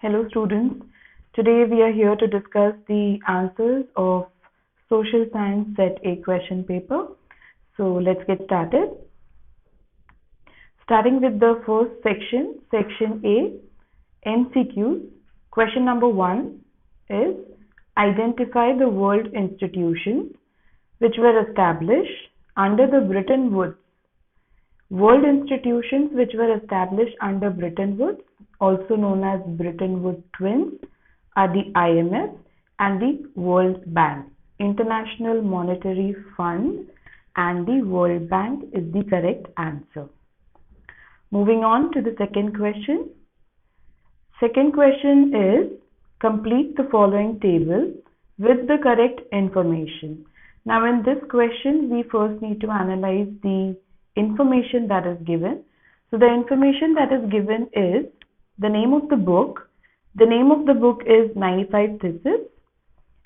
Hello students, today we are here to discuss the answers of Social Science Set A question paper. So let's get started. Starting with the first section, section A, MCQs. Question number 1 is identify the world institutions which were established under the Bretton Woods. World institutions which were established under Bretton Woods, also known as Bretton Woods Twins, are the IMF and the World Bank. International Monetary Fund and the World Bank is the correct answer. Moving on to the second question. Second question is complete the following table with the correct information. Now in this question we first need to analyze the information that is given. So the information that is given is the name of the book. The name of the book is 95 Theses,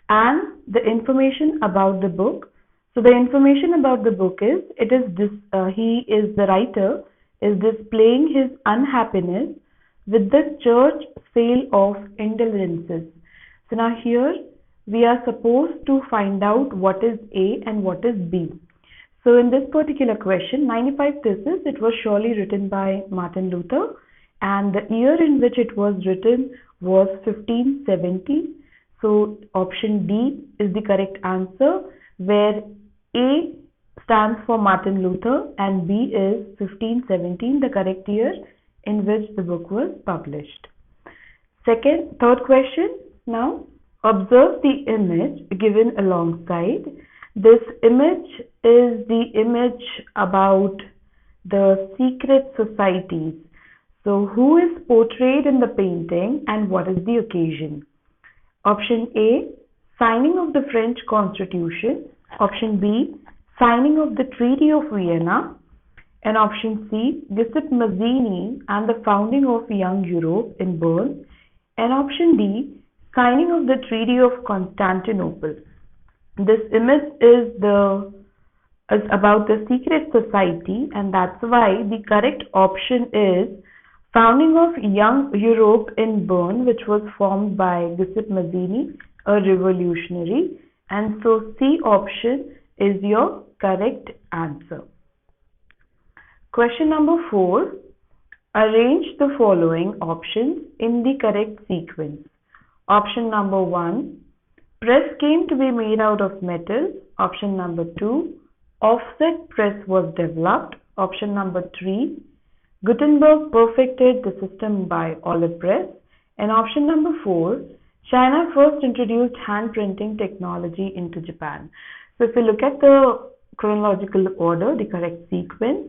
and the information about the book. So the information about the book is the writer is displaying his unhappiness with the church sale of indulgences. So now here we are supposed to find out what is A and what is B. So in this particular question, 95 Theses, it was surely written by Martin Luther, and the year in which it was written was 1570. So option D is the correct answer, where A stands for Martin Luther and B is 1517, the correct year in which the book was published. Third question. Now observe the image given alongside. This image is the image about the secret societies. So who is portrayed in the painting and what is the occasion? Option A, signing of the French Constitution. Option B, signing of the Treaty of Vienna. And option C, Giuseppe Mazzini and the founding of Young Europe in Bern. And option D, signing of the Treaty of Constantinople. This image is about the secret society, and that's why the correct option is founding of Young Europe in Bern, which was formed by Giuseppe Mazzini, a revolutionary. And so C option is your correct answer. Question number 4. Arrange the following options in the correct sequence. Option number 1. Press came to be made out of metal. Option number 2. Offset press was developed. Option number 3. Gutenberg perfected the system by olive press. And option number 4. China first introduced hand printing technology into Japan. So if we look at the chronological order, the correct sequence,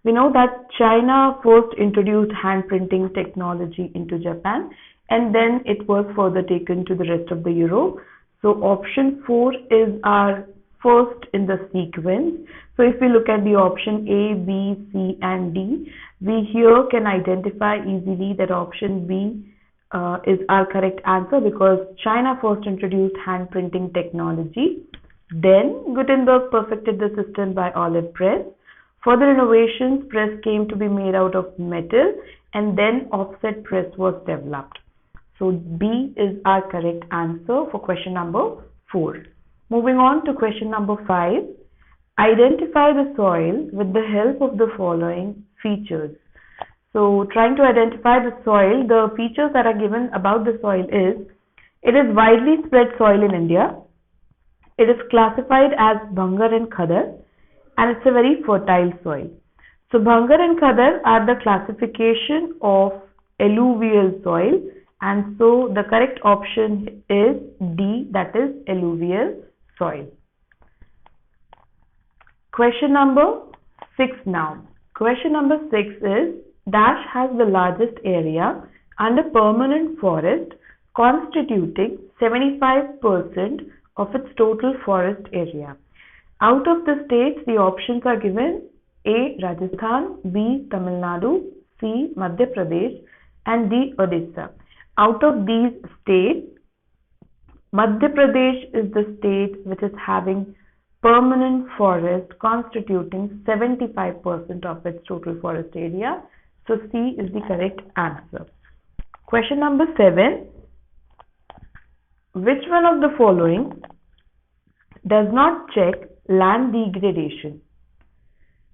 we know that China first introduced hand printing technology into Japan, and then it was further taken to the rest of the Europe. So option 4 is our first in the sequence. So if we look at the option A, B, C and D, we here can identify easily that option B is our correct answer, because China first introduced hand printing technology. Then Gutenberg perfected the system by olive press. Further innovations, press came to be made out of metal, and then offset press was developed. So B is our correct answer for question number 4. Moving on to question number 5. Identify the soil with the help of the following features. So trying to identify the soil, the features that are given about the soil is, it is widely spread soil in India. It is classified as Bhangar and Khadar, and it's a very fertile soil. So Bhangar and Khadar are the classification of alluvial soil, and so the correct option is D, that is alluvial soil. Question number 6 now. Question number 6 is, Dash has the largest area under permanent forest, constituting 75% of its total forest area. Out of the states, the options are given: A, Rajasthan, B, Tamil Nadu, C, Madhya Pradesh, and D, Odisha. Out of these states, Madhya Pradesh is the state which is having permanent forest constituting 75% of its total forest area. So C is the correct answer. Question number 7. Which one of the following does not check land degradation?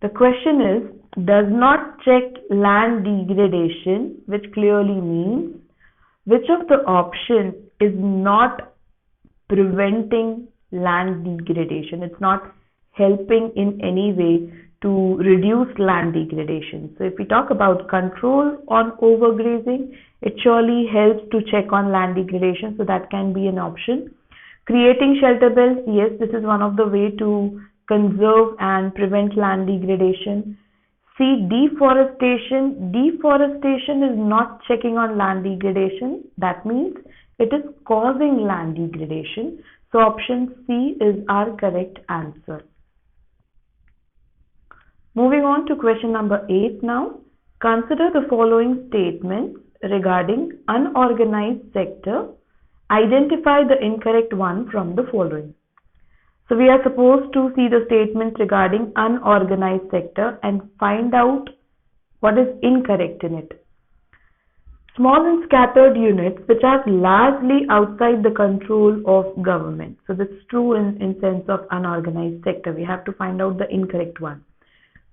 The question is, does not check land degradation, which clearly means which of the option is not preventing land degradation? It's not helping in any way to reduce land degradation. So if we talk about control on overgrazing, it surely helps to check on land degradation, so that can be an option. Creating shelter belts, yes, this is one of the way to conserve and prevent land degradation. See, deforestation. Deforestation is not checking on land degradation. That means it is causing land degradation. So option C is our correct answer. Moving on to question number 8 now. Consider the following statements regarding unorganized sector. Identify the incorrect one from the following. So we are supposed to see the statements regarding unorganized sector and find out what is incorrect in it. Small and scattered units which are largely outside the control of government. So that's true in sense of unorganized sector. We have to find out the incorrect one.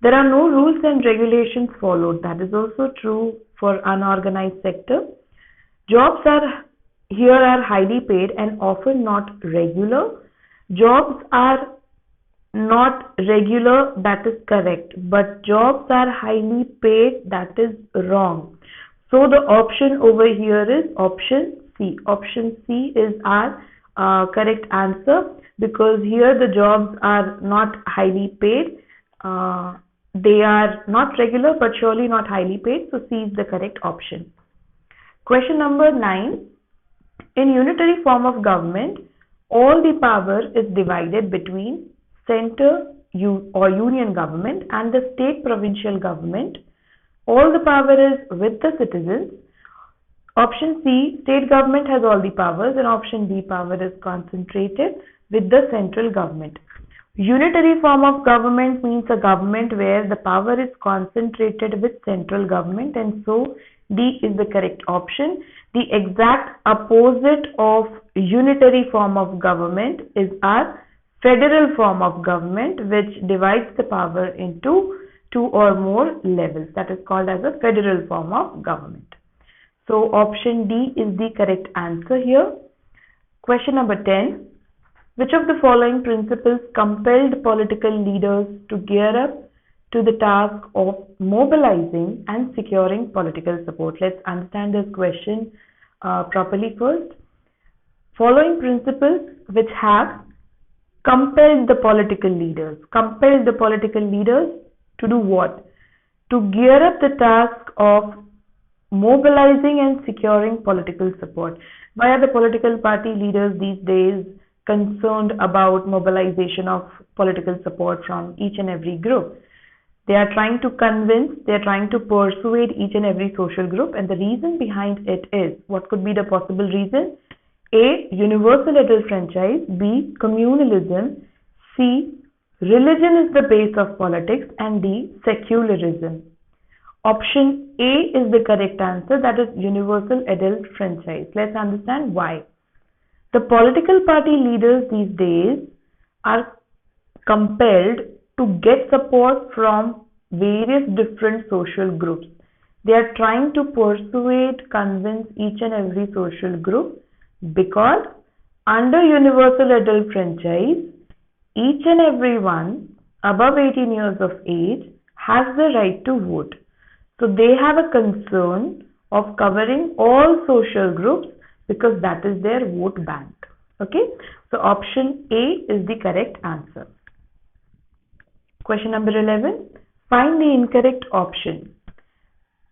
There are no rules and regulations followed. That is also true for unorganized sector. Jobs are highly paid and often not regular. Jobs are not regular, that is correct, but jobs are highly paid, that is wrong. So the option over here is option C. Option C is our correct answer, because here the jobs are not highly paid. They are not regular but surely not highly paid. So C is the correct option. Question number 9. In unitary form of government, all the power is divided between center or union government and the state provincial government. All the power is with the citizens. Option C, state government has all the powers, and option D, power is concentrated with the central government. Unitary form of government means a government where the power is concentrated with central government, and so D is the correct option. The exact opposite of unitary form of government is our federal form of government, which divides the power into 2 or more levels. That is called as a federal form of government. So option D is the correct answer here. Question number 10. Which of the following principles compelled political leaders to gear up to the task of mobilizing and securing political support? Let's understand this question properly first. Following principles which have compelled the political leaders. Compelled the political leaders to do what? To gear up the task of mobilizing and securing political support. Why are the political party leaders these days concerned about mobilization of political support from each and every group? They are trying to convince, they are trying to persuade each and every social group, and the reason behind it is, what could be the possible reason? A. Universal adult franchise. B. Communalism. C. Religion is the base of politics. And D. Secularism. Option A is the correct answer, that is universal adult franchise. Let's understand why. The political party leaders these days are compelled to get support from various different social groups. They are trying to persuade, convince each and every social group, because under universal adult franchise, each and everyone above 18 years of age has the right to vote. So they have a concern of covering all social groups because that is their vote bank. Okay, so option A is the correct answer. Question number 11. Find the incorrect option.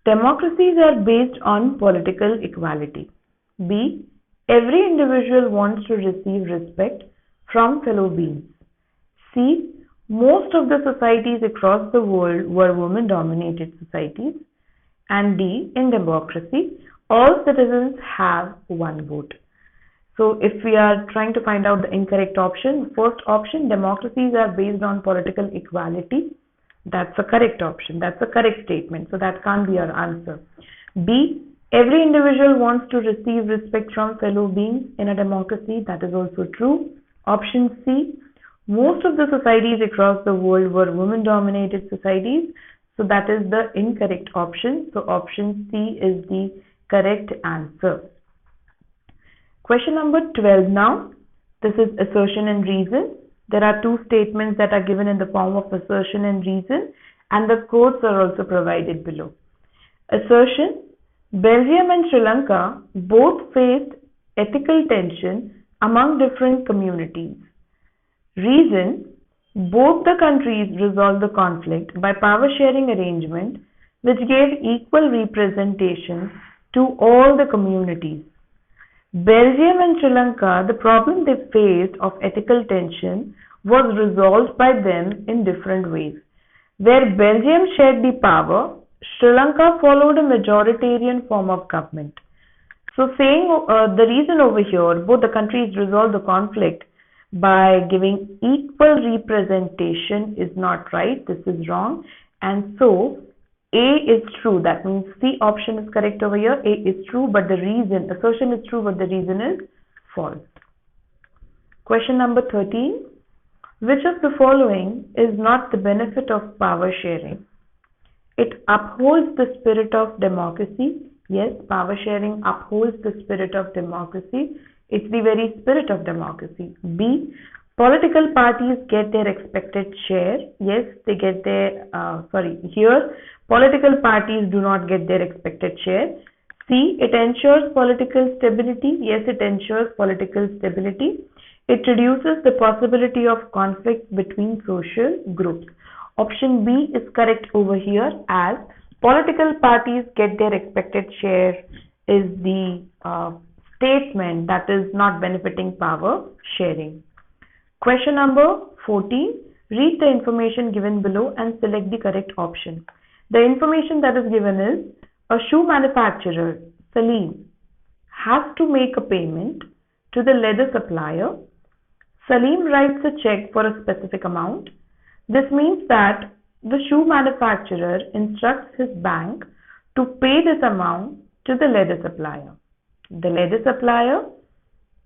Democracies are based on political equality. B. Every individual wants to receive respect from fellow beings. C. Most of the societies across the world were women-dominated societies. And D. In democracy, all citizens have one vote. So if we are trying to find out the incorrect option, first option, democracies are based on political equality. That's a correct option. That's a correct statement. So that can't be our answer. B. Every individual wants to receive respect from fellow beings in a democracy. That is also true. Option C, most of the societies across the world were women-dominated societies. So that is the incorrect option. So option C is the correct answer. Question number 12 now. This is assertion and reason. There are two statements that are given in the form of assertion and reason, and the quotes are also provided below. Assertion: Belgium and Sri Lanka both faced ethical tension among different communities. Reason: both the countries resolved the conflict by power sharing arrangement which gave equal representation to all the communities. Belgium and Sri Lanka, the problem they faced of ethical tension was resolved by them in different ways. Where Belgium shared the power, Sri Lanka followed a majoritarian form of government. So saying the reason over here, both the countries resolved the conflict by giving equal representation is not right. This is wrong. And so A is true. That means C option is correct over here. A is true, but the reason, assertion is true, but the reason is false. Question number 13. Which of the following is not the benefit of power sharing? It upholds the spirit of democracy. Yes, power sharing upholds the spirit of democracy. It's the very spirit of democracy. B, political parties get their expected share. Yes, they get their, here, political parties do not get their expected share. C, it ensures political stability. Yes, it ensures political stability. It reduces the possibility of conflict between social groups. Option B is correct over here, as political parties get their expected share is the statement that is not benefiting power sharing. Question number 14. Read the information given below and select the correct option. The information that is given is a shoe manufacturer, Salim, has to make a payment to the leather supplier. Salim writes a check for a specific amount. This means that the shoe manufacturer instructs his bank to pay this amount to the leather supplier. The leather supplier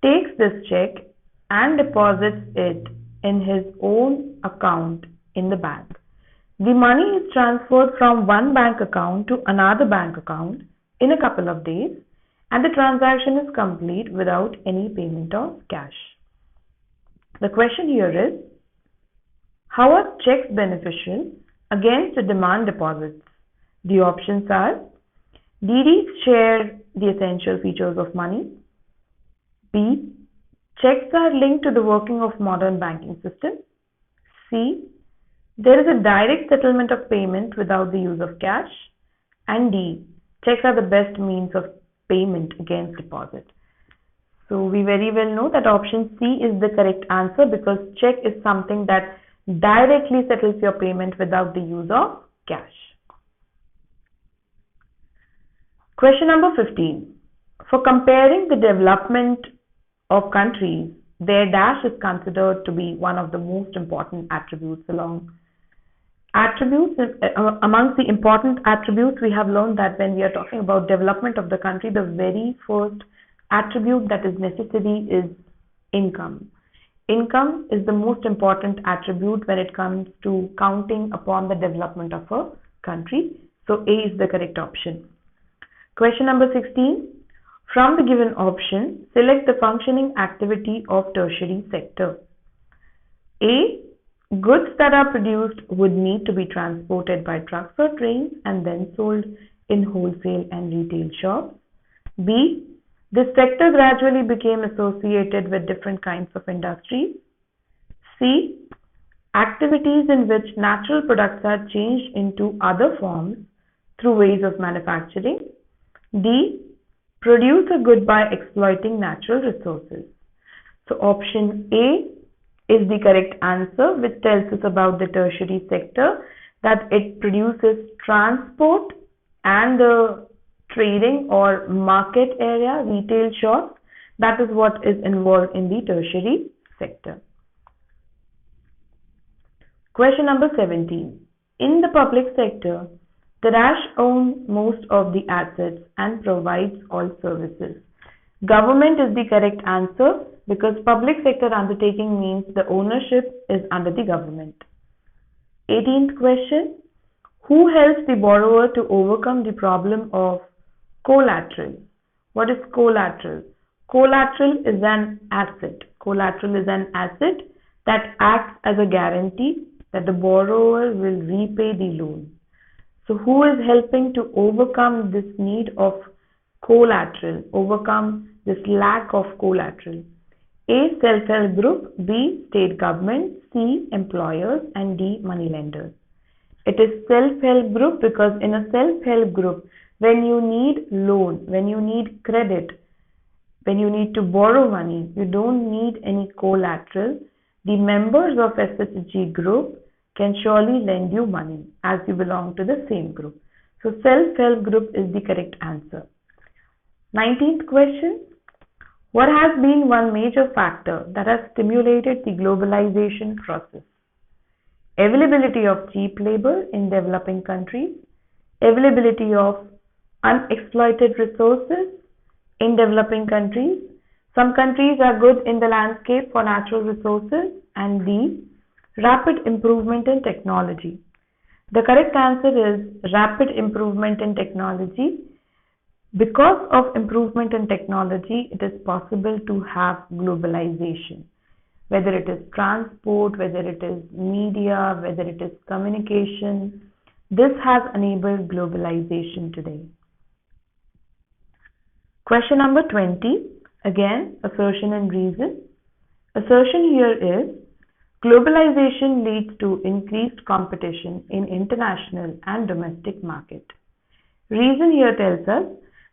takes this check and deposits it in his own account in the bank. The money is transferred from one bank account to another bank account in a couple of days, and the transaction is complete without any payment of cash. The question here is, how are checks beneficial against the demand deposits? The options are: DDs share the essential features of money. B, checks are linked to the working of modern banking system. C, there is a direct settlement of payment without the use of cash. And D, checks are the best means of payment against deposit. So we very well know that option C is the correct answer, because check is something that directly settles your payment without the use of cash. Question number 15. For comparing the development of countries, their dash is considered to be one of the most important attributes. Amongst the important attributes, we have learned that when we are talking about development of the country, the very first attribute that is necessary is income. Income is the most important attribute when it comes to counting upon the development of a country. So A is the correct option. Question number 16. From the given option, select the functioning activity of tertiary sector. A, goods that are produced would need to be transported by trucks or trains and then sold in wholesale and retail shops. B, this sector gradually became associated with different kinds of industries. C, activities in which natural products are changed into other forms through ways of manufacturing. D, produce a good by exploiting natural resources. So option A is the correct answer, which tells us about the tertiary sector, that it produces transport and the trading or market area, retail shops. That is what is involved in the tertiary sector. Question number 17. In the public sector, The Dash owns most of the assets and provides all services. Government is the correct answer because public sector undertaking means the ownership is under the government. 18th question. Who helps the borrower to overcome the problem of collateral? What is collateral? Collateral is an asset. Collateral is an asset that acts as a guarantee that the borrower will repay the loan. So who is helping to overcome this need of collateral, overcome this lack of collateral? A. Self-help group, B. State government, C. Employers, and D. Moneylenders. It is self-help group because in a self-help group, when you need loan, when you need credit, when you need to borrow money, you don't need any collateral. The members of SST group can surely lend you money as you belong to the same group. So self-help group is the correct answer. 19th question. What has been one major factor that has stimulated the globalization process? Availability of cheap labor in developing countries, availability of unexploited resources in developing countries. Some countries are good in the landscape for natural resources, and D. Rapid improvement in technology. The correct answer is rapid improvement in technology. Because of improvement in technology, it is possible to have globalization. Whether it is transport, whether it is media, whether it is communication, this has enabled globalization today. Question number 20, again, assertion and reason. Assertion here is, globalization leads to increased competition in international and domestic market. Reason here tells us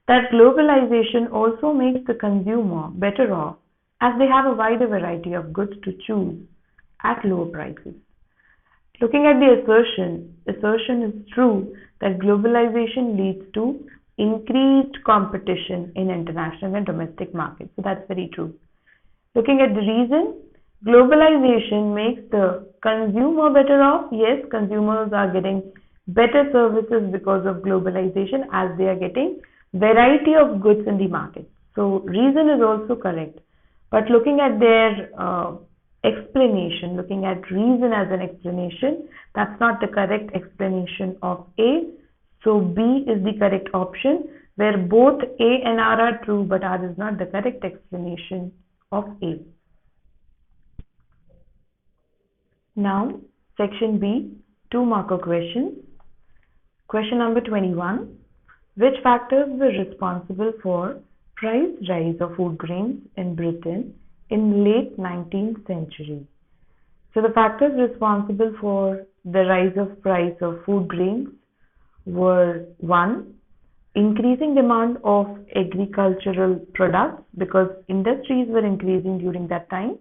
that globalization also makes the consumer better off as they have a wider variety of goods to choose at lower prices. Looking at the assertion is true that globalization leads to increased competition in international and domestic markets. So that's very true. Looking at the reason, globalization makes the consumer better off. Yes, consumers are getting better services because of globalization as they are getting variety of goods in the market. So reason is also correct. But looking at their explanation, looking at reason as an explanation, that's not the correct explanation of A. So B is the correct option where both A and R are true, but R is not the correct explanation of A. Now, section B, 2-marker questions. Question number 21. Which factors were responsible for price rise of food grains in Britain in late 19th century? So the factors responsible for the rise of price of food grains were 1. Increasing demand of agricultural products because industries were increasing during that time.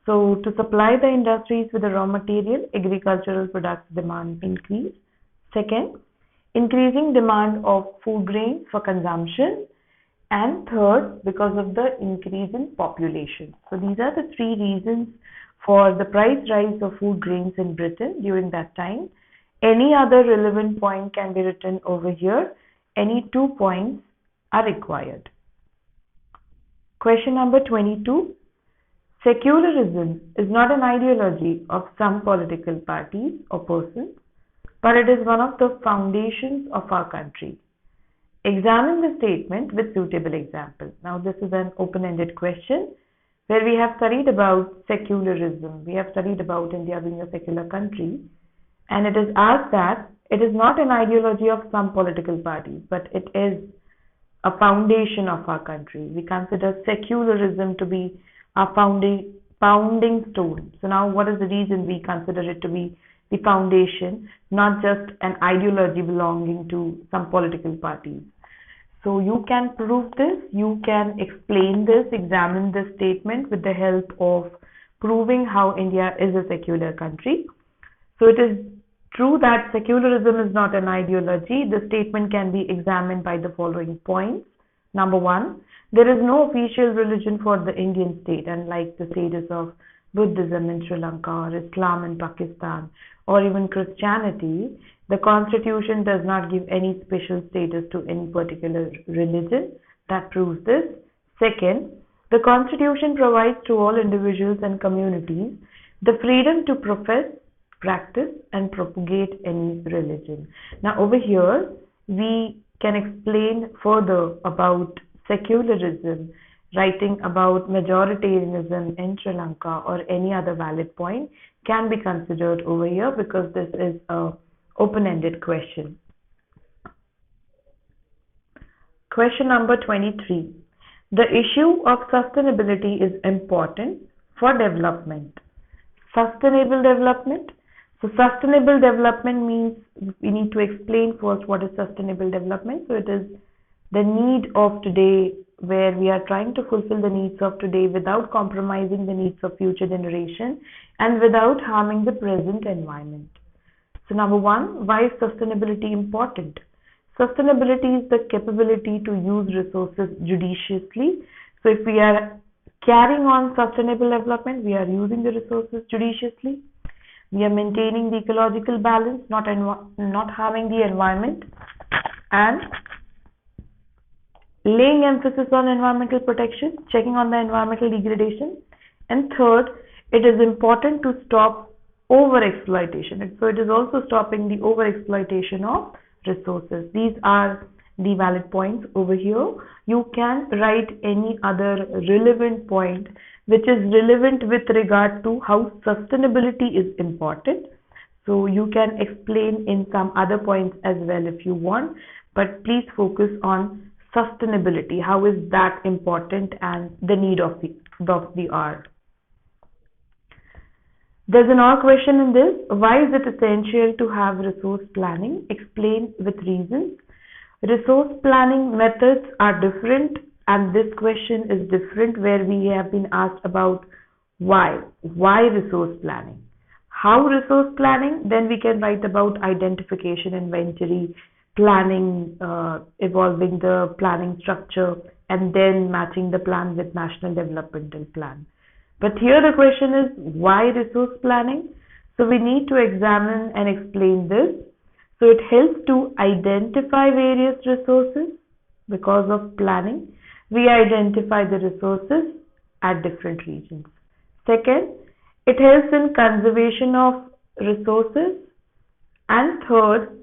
So to supply the industries with the raw material, agricultural products demand increased. Second, increasing demand of food grains for consumption. And third, because of the increase in population. So these are the 3 reasons for the price rise of food grains in Britain during that time. Any other relevant point can be written over here. Any 2 points are required. Question number 22. Secularism is not an ideology of some political parties or persons, but it is one of the foundations of our country. Examine the statement with suitable example. Now this is an open-ended question where we have studied about secularism. We have studied about India being a secular country, and it is asked that it is not an ideology of some political parties, but it is a foundation of our country. We consider secularism to be our founding stone. So now what is the reason we consider it to be the foundation, not just an ideology belonging to some political parties? So you can prove this, you can explain this, examine this statement with the help of proving how India is a secular country. So it is true that secularism is not an ideology. The statement can be examined by the following points. Number 1, there is no official religion for the Indian state, unlike the status of Buddhism in Sri Lanka or Islam in Pakistan or even Christianity. The Constitution does not give any special status to any particular religion. That proves this. Second, the Constitution provides to all individuals and communities the freedom to profess, practice, and propagate any religion. Now, over here, we can explain further about secularism, writing about majoritarianism in Sri Lanka or any other valid point can be considered over here because this is a open-ended question. Question number 23. The issue of sustainability is important for development. Sustainable development. So sustainable development means we need to explain first what is sustainable development. So it is the need of today where we are trying to fulfill the needs of today without compromising the needs of future generation and without harming the present environment. So number one, why is sustainability important? Sustainability is the capability to use resources judiciously. So if we are carrying on sustainable development, we are using the resources judiciously. We are maintaining the ecological balance, not harming the environment, and laying emphasis on environmental protection, checking on the environmental degradation. And third, it is important to stop over-exploitation. So it is also stopping the over-exploitation of resources. These are the valid points over here. You can write any other relevant point which is relevant with regard to how sustainability is important. So you can explain in some other points as well if you want, but please focus on sustainability. How is that important and the need of the hour? There's an or question in this. Why is it essential to have resource planning? Explain with reasons. Resource planning methods are different, and this question is different where we have been asked about why. Why resource planning? How resource planning? Then we can write about identification, inventory, planning, evolving the planning structure, and then matching the plan with National Developmental Plan. But here the question is why resource planning? So we need to examine and explain this. So it helps to identify various resources because of planning. We identify the resources at different regions. Second, it helps in conservation of resources. And third,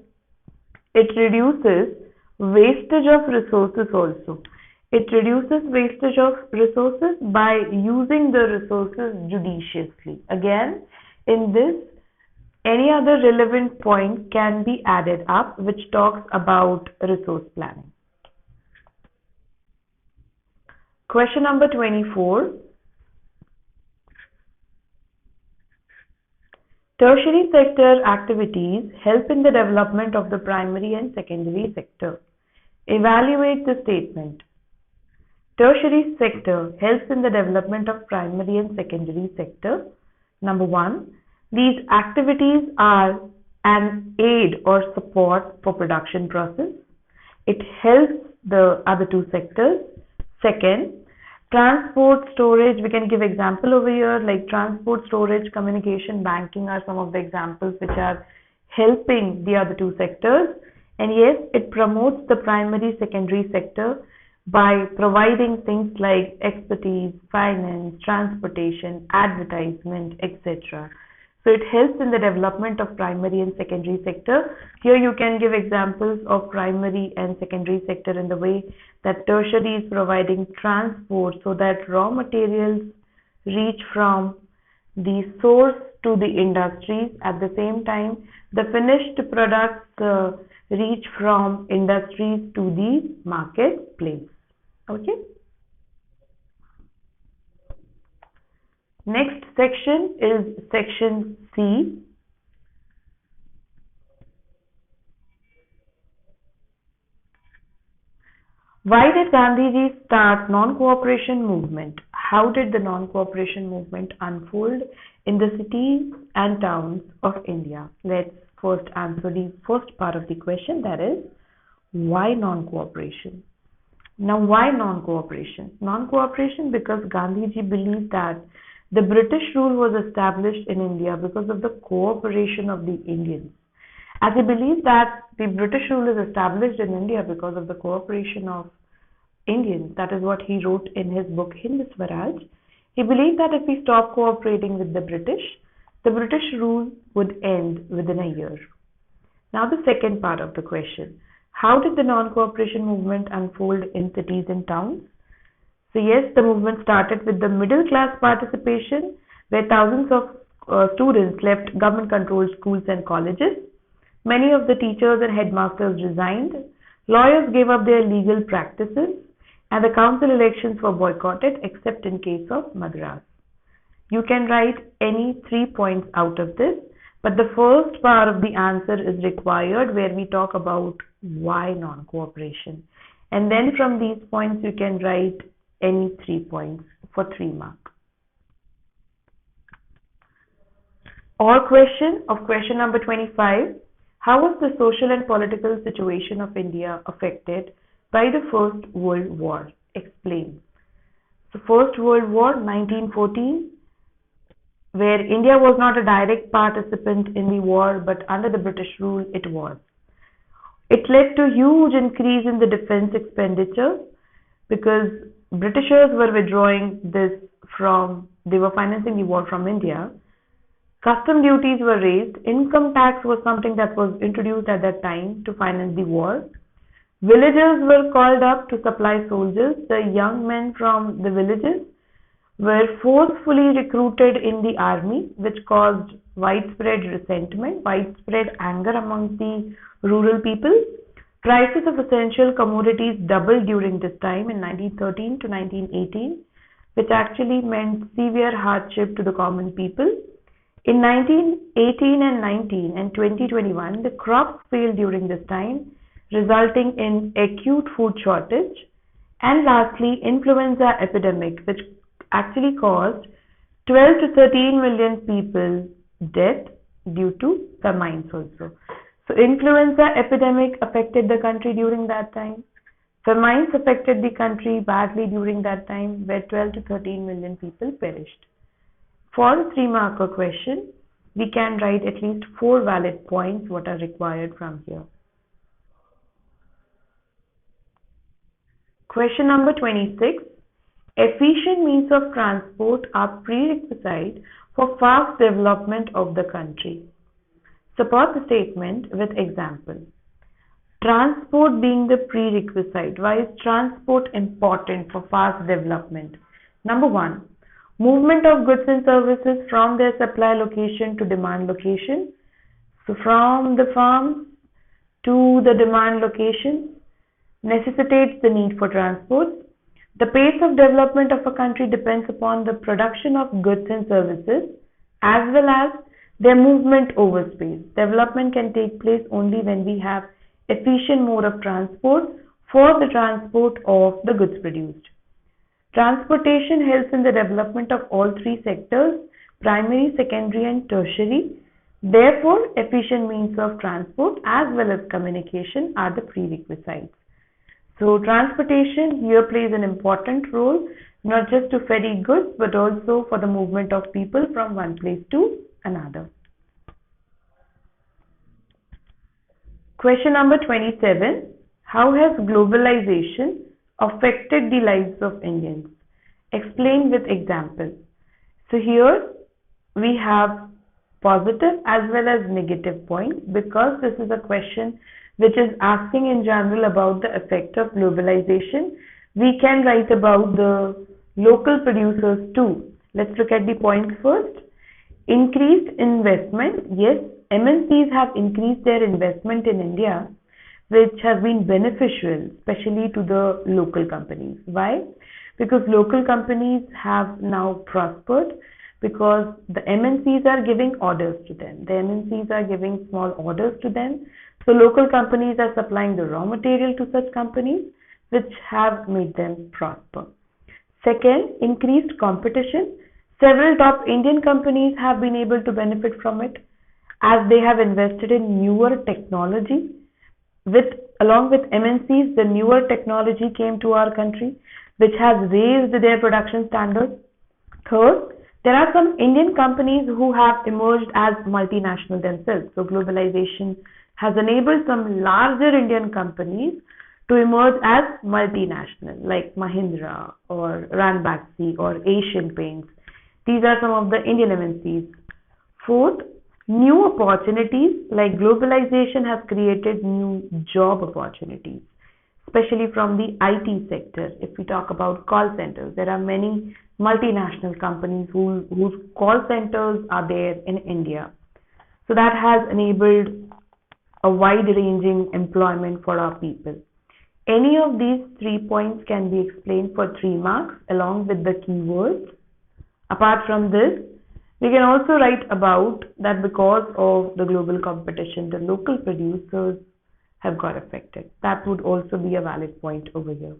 it reduces wastage of resources also. It reduces wastage of resources by using the resources judiciously. Again, in this, any other relevant point can be added up which talks about resource planning. Question number 24. Tertiary sector activities help in the development of the primary and secondary sector. Evaluate the statement. Tertiary sector helps in the development of primary and secondary sector. Number one, these activities are an aid or support for production process. It helps the other two sectors. Second, transport, storage, we can give example over here like transport, storage, communication, banking are some of the examples which are helping the other two sectors. And yes, it promotes the primary, secondary sector by providing things like expertise, finance, transportation, advertisement, etc. So it helps in the development of primary and secondary sector. Here you can give examples of primary and secondary sector in the way that tertiary is providing transport so that raw materials reach from the source to the industries. At the same time, the finished products reach from industries to the marketplace. Okay. Next section is section C. Why did Gandhiji start non-cooperation movement? How did the non-cooperation movement unfold in the cities and towns of India? Let's first answer the first part of the question, that is, why non-cooperation? Now, why non-cooperation? Non-cooperation because Gandhiji believed that the British rule was established in India because of the cooperation of the Indians. as he believed that the British rule is established in India because of the cooperation of Indians. That is what he wrote in his book Hind Swaraj. He believed that if we stop cooperating with the British rule would end within a year. Now the second part of the question. How did the non-cooperation movement unfold in cities and towns? So yes, the movement started with the middle class participation, where thousands of students left government-controlled schools and colleges. Many of the teachers and headmasters resigned. Lawyers gave up their legal practices, and the council elections were boycotted except in case of Madras. You can write any 3 points out of this, but the first part of the answer is required where we talk about why non-cooperation. And then from these points you can write any 3 points for 3 marks. Or question number 25. How was the social and political situation of India affected by the First World War? Explain. So First World War 1914, where India was not a direct participant in the war, but under the British rule it was. It led to huge increase in the defense expenditure because Britishers were withdrawing they were financing the war from India. Custom duties were raised. Income tax was something that was introduced at that time to finance the war. Villagers were called up to supply soldiers. The young men from the villages were forcefully recruited in the army, which caused widespread resentment, widespread anger among the rural people. Prices of essential commodities doubled during this time in 1913 to 1918, which actually meant severe hardship to the common people. In 1918 and 19 and 2021, the crops failed during this time, resulting in acute food shortage. And lastly, influenza epidemic, which actually caused 12 to 13 million people death due to famines also. So influenza epidemic affected the country during that time. Famines affected the country badly during that time, where 12 to 13 million people perished. For the 3-marker question, we can write at least 4 valid points what are required from here. Question number 26. Efficient means of transport are prerequisite for fast development of the country. Support the statement with example. Transport being the prerequisite. Why is transport important for fast development? Number 1. Movement of goods and services from their supply location to demand location. So from the farm to the demand location necessitates the need for transport. The pace of development of a country depends upon the production of goods and services as well as their movement over space. Development can take place only when we have efficient mode of transport for the transport of the goods produced. Transportation helps in the development of all 3 sectors, primary, secondary and tertiary. Therefore, efficient means of transport as well as communication are the prerequisites. So transportation here plays an important role, not just to ferry goods but also for the movement of people from one place to another. Question number 27. How has globalization affected the lives of Indians? Explain with example. So here we have positive as well as negative points because this is a question which is asking in general about the effect of globalization. We can write about the local producers too. Let's look at the points first. Increased investment. Yes, MNCs have increased their investment in India, which has been beneficial, especially to the local companies. Why? Because local companies have now prospered because the MNCs are giving orders to them. The MNCs are giving small orders to them. So local companies are supplying the raw material to such companies, which have made them prosper. Second, increased competition. Several top Indian companies have been able to benefit from it as they have invested in newer technology. Along with MNCs, the newer technology came to our country, which has raised their production standards. Third, there are some Indian companies who have emerged as multinational themselves. So globalization has enabled some larger Indian companies to emerge as multinational, like Mahindra or Ranbaxy or Asian Paints. These are some of the Indian MNCs. Fourth, new opportunities like globalization has created new job opportunities, especially from the IT sector. If we talk about call centers, there are many multinational companies whose call centers are there in India. So that has enabled a wide-ranging employment for our people. Any of these 3 points can be explained for 3 marks along with the keywords. Apart from this, we can also write about that because of the global competition, the local producers have got affected. That would also be a valid point over here.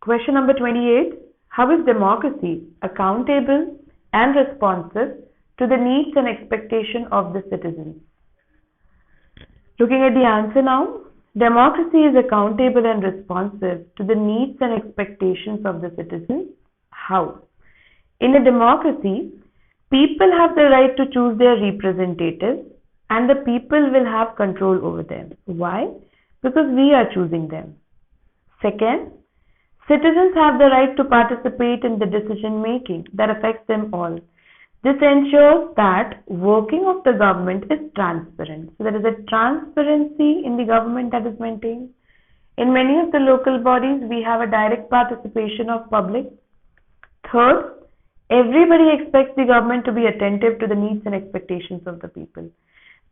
Question number 28. How is democracy accountable and responsive to the needs and expectations of the citizens? Looking at the answer now, democracy is accountable and responsive to the needs and expectations of the citizens. How? In a democracy, people have the right to choose their representatives and the people will have control over them. Why? Because we are choosing them. Second, citizens have the right to participate in the decision making that affects them all. This ensures that working of the government is transparent. So there is a transparency in the government that is maintained. In many of the local bodies, we have a direct participation of public. Third, everybody expects the government to be attentive to the needs and expectations of the people.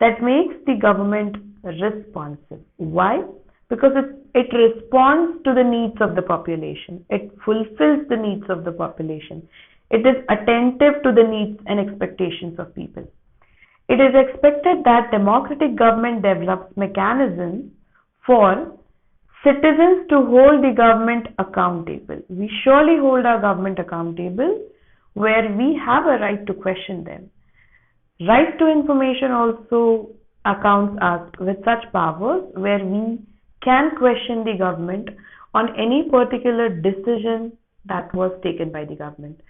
That makes the government responsive. Why? Because it responds to the needs of the population. It fulfills the needs of the population. It is attentive to the needs and expectations of people. It is expected that democratic government develops mechanisms for citizens to hold the government accountable. We surely hold our government accountable where we have a right to question them. Right to information also accounts us with such powers where we can question the government on any particular decision that was taken by the government.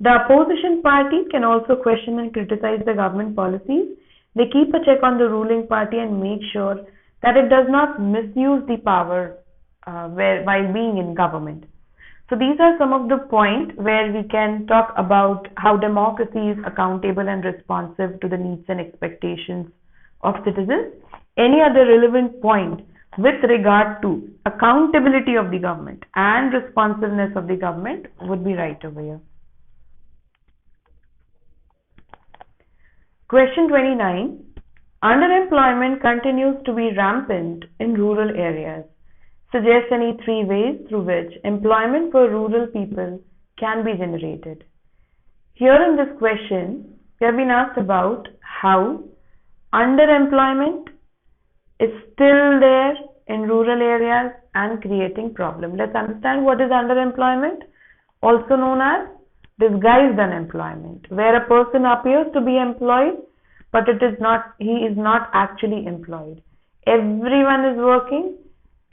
The opposition party can also question and criticize the government policies. They keep a check on the ruling party and make sure that it does not misuse the power while being in government. So these are some of the points where we can talk about how democracy is accountable and responsive to the needs and expectations of citizens. Any other relevant point with regard to accountability of the government and responsiveness of the government would be right over here. Question 29. Underemployment continues to be rampant in rural areas. Suggest any 3 ways through which employment for rural people can be generated. Here in this question, we have been asked about how underemployment is still there in rural areas and creating problems. Let's understand what is underemployment, also known as disguised unemployment, where a person appears to be employed, but he is not actually employed. Everyone is working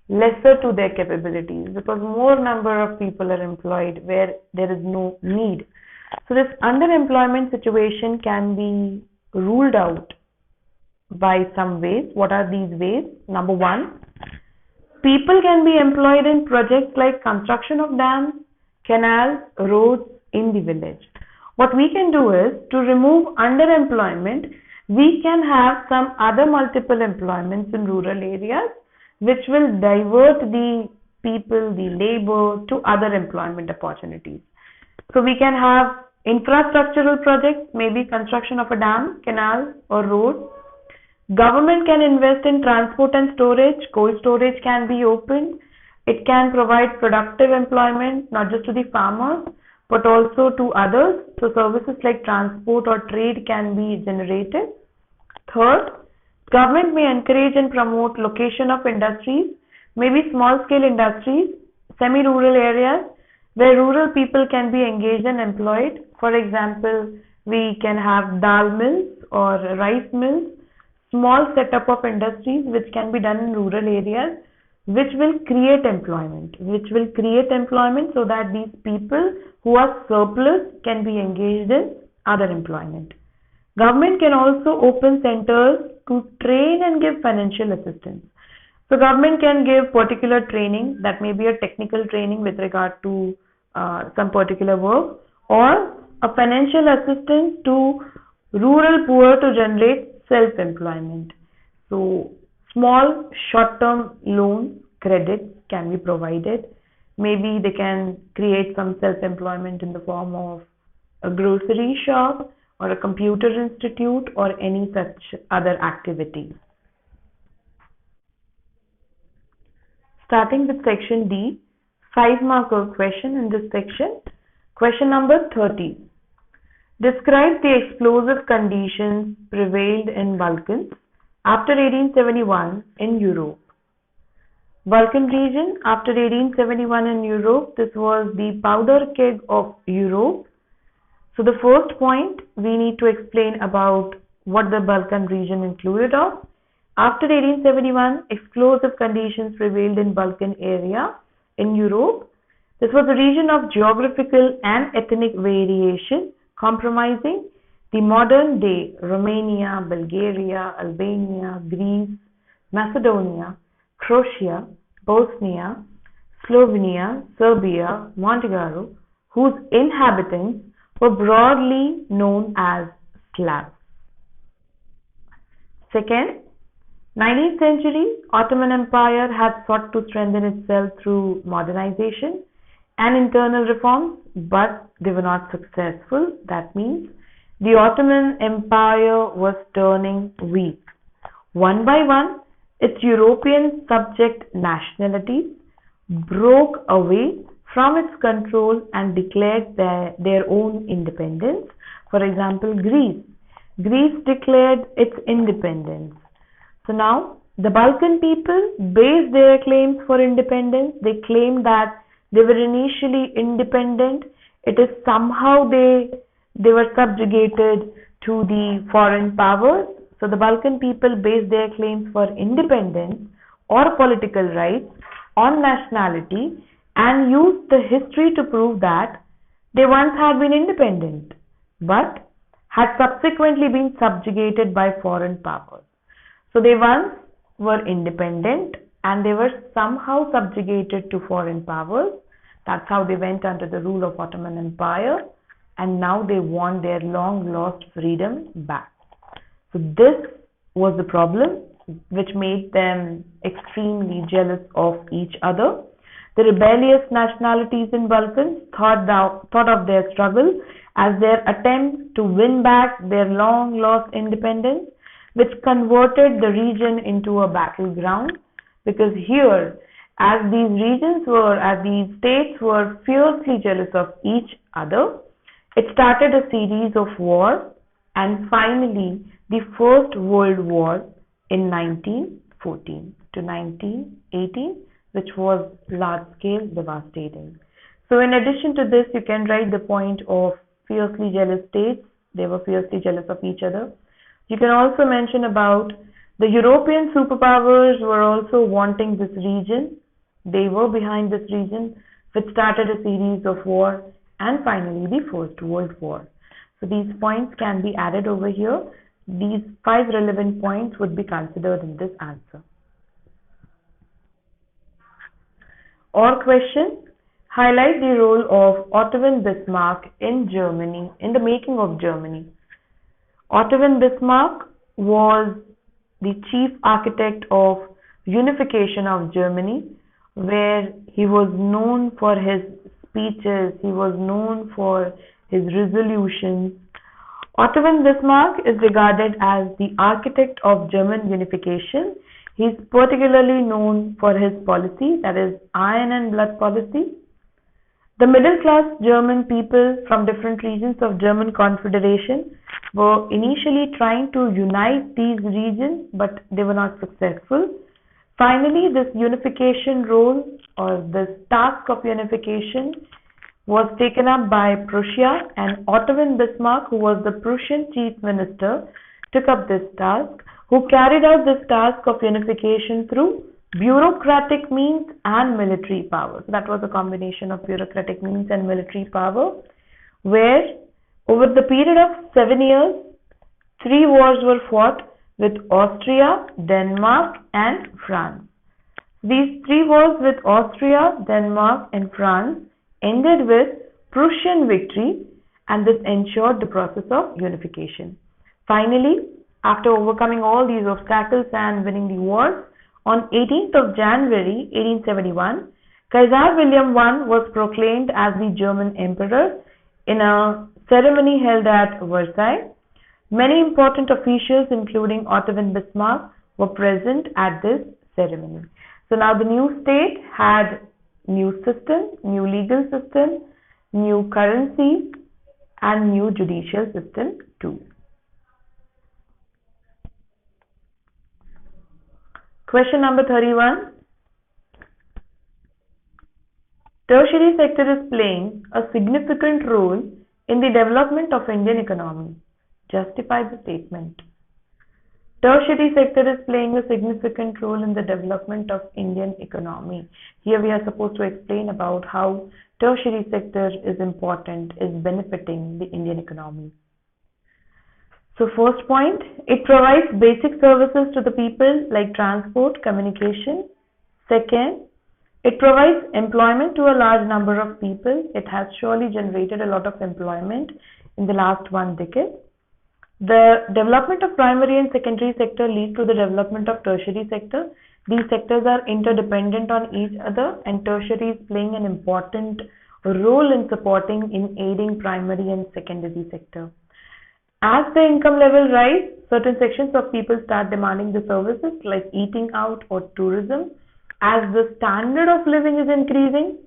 lesser to their capabilities because more number of people are employed where there is no need. So this underemployment situation can be ruled out by some ways. What are these ways? Number 1, people can be employed in projects like construction of dams, canals, roads in the village. What we can do is to remove underemployment, we can have some other multiple employments in rural areas which will divert the people, the labor to other employment opportunities. So we can have infrastructural projects, maybe construction of a dam, canal or road. Government can invest in transport and storage. Cold storage can be opened. It can provide productive employment not just to the farmers but also to others. So services like transport or trade can be generated. Third, government may encourage and promote location of industries, maybe small scale industries, semi-rural areas where rural people can be engaged and employed. For example, we can have dal mills or rice mills, small setup of industries which can be done in rural areas, which will create employment so that these people who are surplus can be engaged in other employment. Government can also open centers to train and give financial assistance. So government can give particular training, that may be a technical training with regard to some particular work, or a financial assistance to rural poor to generate self-employment. So small short-term loan credits can be provided. Maybe they can create some self-employment in the form of a grocery shop or a computer institute or any such other activity. Starting with section D, 5-marker question in this section. Question number 30. Describe the explosive conditions prevailed in Balkans after 1871 in Europe. Balkan region after 1871 in Europe, this was the powder keg of Europe. So the first point we need to explain about what the Balkan region included of. After 1871, explosive conditions prevailed in Balkan area in Europe. This was a region of geographical and ethnic variation comprising the modern day Romania, Bulgaria, Albania, Greece, Macedonia, Croatia, Bosnia, Slovenia, Serbia, Montenegro, whose inhabitants were broadly known as Slavs. Second, 19th century, Ottoman Empire had sought to strengthen itself through modernization and internal reforms, but they were not successful. That means the Ottoman Empire was turning weak. One by one, its European subject nationalities broke away from its control and declared their own independence. For example, Greece. Greece declared its independence. So now, the Balkan people based their claims for independence. They claimed that they were initially independent. It is somehow they were subjugated to the foreign powers. So the Balkan people based their claims for independence or political rights on nationality and used the history to prove that they once had been independent but had subsequently been subjugated by foreign powers. So they once were independent and they were somehow subjugated to foreign powers. That's how they went under the rule of Ottoman Empire, and now they want their long lost freedom back. So this was the problem which made them extremely jealous of each other. The rebellious nationalities in Balkans thought of their struggle as their attempt to win back their long lost independence, which converted the region into a battleground, because here, as these states were fiercely jealous of each other, it started a series of wars and finally the First World War in 1914 to 1918, which was large-scale devastating. So in addition to this, you can write the point of fiercely jealous states. They were fiercely jealous of each other. You can also mention about the European superpowers were also wanting this region. They were behind this region, which started a series of wars and finally the First World War. So these points can be added over here. These 5 relevant points would be considered in this answer. Or question, highlight the role of Otto Bismarck in Germany, in the making of Germany. Otto Bismarck was the chief architect of unification of Germany, where he was known for his speeches, he was known for his resolutions. Otto Bismarck is regarded as the architect of German unification. He is particularly known for his policy, that is iron and blood policy. The middle-class German people from different regions of German Confederation were initially trying to unite these regions, but they were not successful. Finally, this unification role or this task of unification was taken up by Prussia, and Otto Bismarck, who was the Prussian chief minister, took up this task, who carried out this task of unification through bureaucratic means and military power. So that was a combination of bureaucratic means and military power, where over the period of 7 years, Three wars were fought with Austria, Denmark, and France. These three wars with Austria, Denmark, and France ended with Prussian victory, and this ensured the process of unification. Finally, after overcoming all these obstacles and winning the wars, on 18th of January 1871, Kaiser William I was proclaimed as the German Emperor in a ceremony held at Versailles. Many important officials, including Otto von Bismarck, were present at this ceremony. So now the new state had new system, new legal system, new currency, and new judicial system too. Question number 31. Tertiary sector is playing a significant role in the development of Indian economy. Justify the statement. Tertiary sector is playing a significant role in the development of Indian economy. Here we are supposed to explain about how tertiary sector is important, is benefiting the Indian economy. So first point, it provides basic services to the people like transport, communication. Second, it provides employment to a large number of people. It has surely generated a lot of employment in the last 1 decade. The development of primary and secondary sector lead to the development of tertiary sector. These sectors are interdependent on each other, and tertiary is playing an important role in supporting, in aiding primary and secondary sector. As the income level rise, certain sections of people start demanding the services like eating out or tourism. As the standard of living is increasing,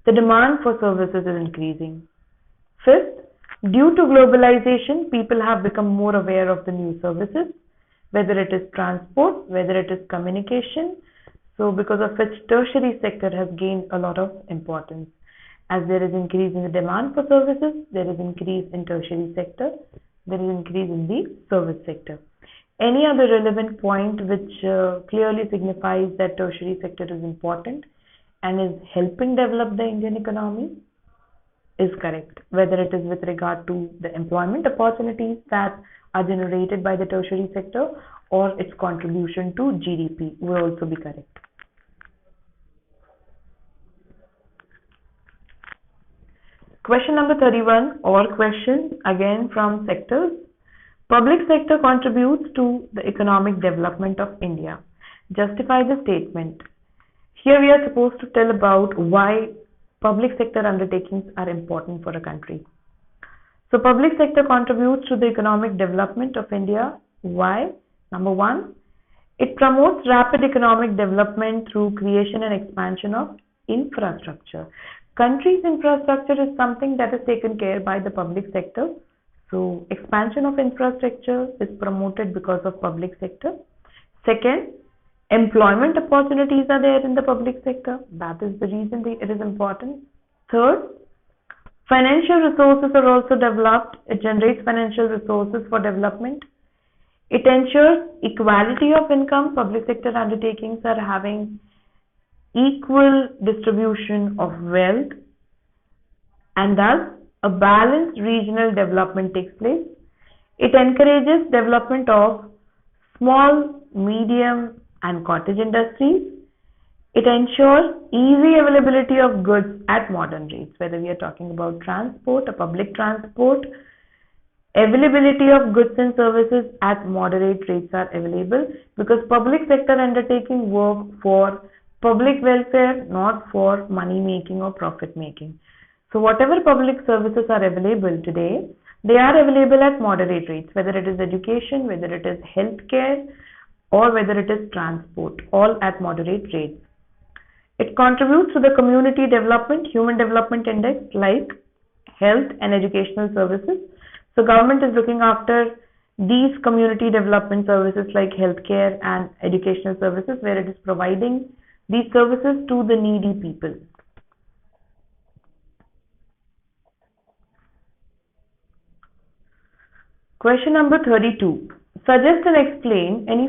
the demand for services is increasing. Fifth, due to globalization, people have become more aware of the new services, whether it is transport, whether it is communication. So because of which tertiary sector has gained a lot of importance. As there is increase in the demand for services, there is increase in tertiary sector, there is increase in the service sector. Any other relevant point which clearly signifies that tertiary sector is important and is helping develop the Indian economy is correct, whether it is with regard to the employment opportunities that are generated by the tertiary sector or its contribution to GDP will also be correct. Question number 31, or question again from sectors. Public sector contributes to the economic development of India. Justify the statement. Here we are supposed to tell about why public sector undertakings are important for a country. So public sector contributes to the economic development of India. Why? Number one, it promotes rapid economic development through creation and expansion of infrastructure. Country's infrastructure is something that is taken care by the public sector. So expansion of infrastructure is promoted because of public sector. Second, employment opportunities are there in the public sector. That is the reason it is important. Third, financial resources are also developed. It generates financial resources for development. It ensures equality of income. Public sector undertakings are having equal distribution of wealth, and thus a balanced regional development takes place. It encourages development of small, medium, and cottage industries. It ensures easy availability of goods at modern rates, whether we are talking about transport or public transport. Availability of goods and services at moderate rates are available because public sector undertaking work for public welfare, not for money making or profit making. So whatever public services are available today, they are available at moderate rates, whether it is education, whether it is healthcare, or whether it is transport, all at moderate rates. It contributes to the community development, human development index like health and educational services. So government is looking after these community development services like healthcare and educational services, where it is providing these services to the needy people. Question number 32. Suggest and explain any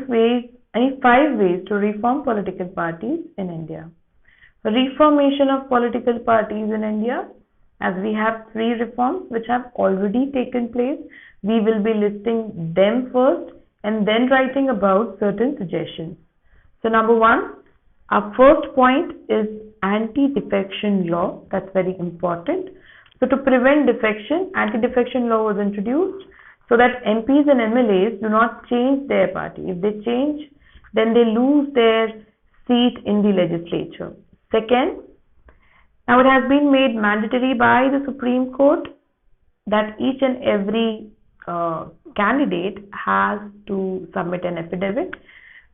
5 ways to reform political parties in India. Reformation of political parties in India, as we have 3 reforms which have already taken place. we will be listing them first and then writing about certain suggestions. So number one, our first point is anti-defection law. That's very important. So to prevent defection, anti-defection law was introduced so that MPs and MLAs do not change their party. If they change, then they lose their seat in the legislature. Second, now it has been made mandatory by the Supreme Court that each and every candidate has to submit an affidavit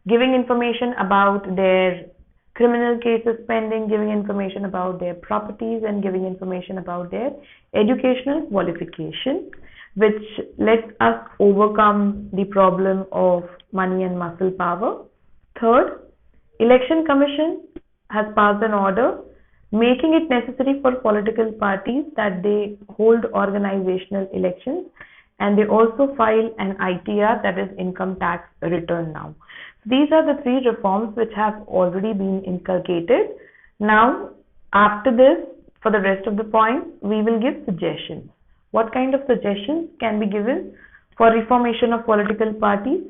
giving information about their criminal cases pending, giving information about their properties, and giving information about their educational qualification, which lets us overcome the problem of money and muscle power. Third, Election Commission has passed an order making it necessary for political parties that they hold organizational elections, and they also file an ITR, that is income tax return now. These are the three reforms which have already been inculcated. Now, after this, for the rest of the points, we will give suggestions. What kind of suggestions can be given for reformation of political parties?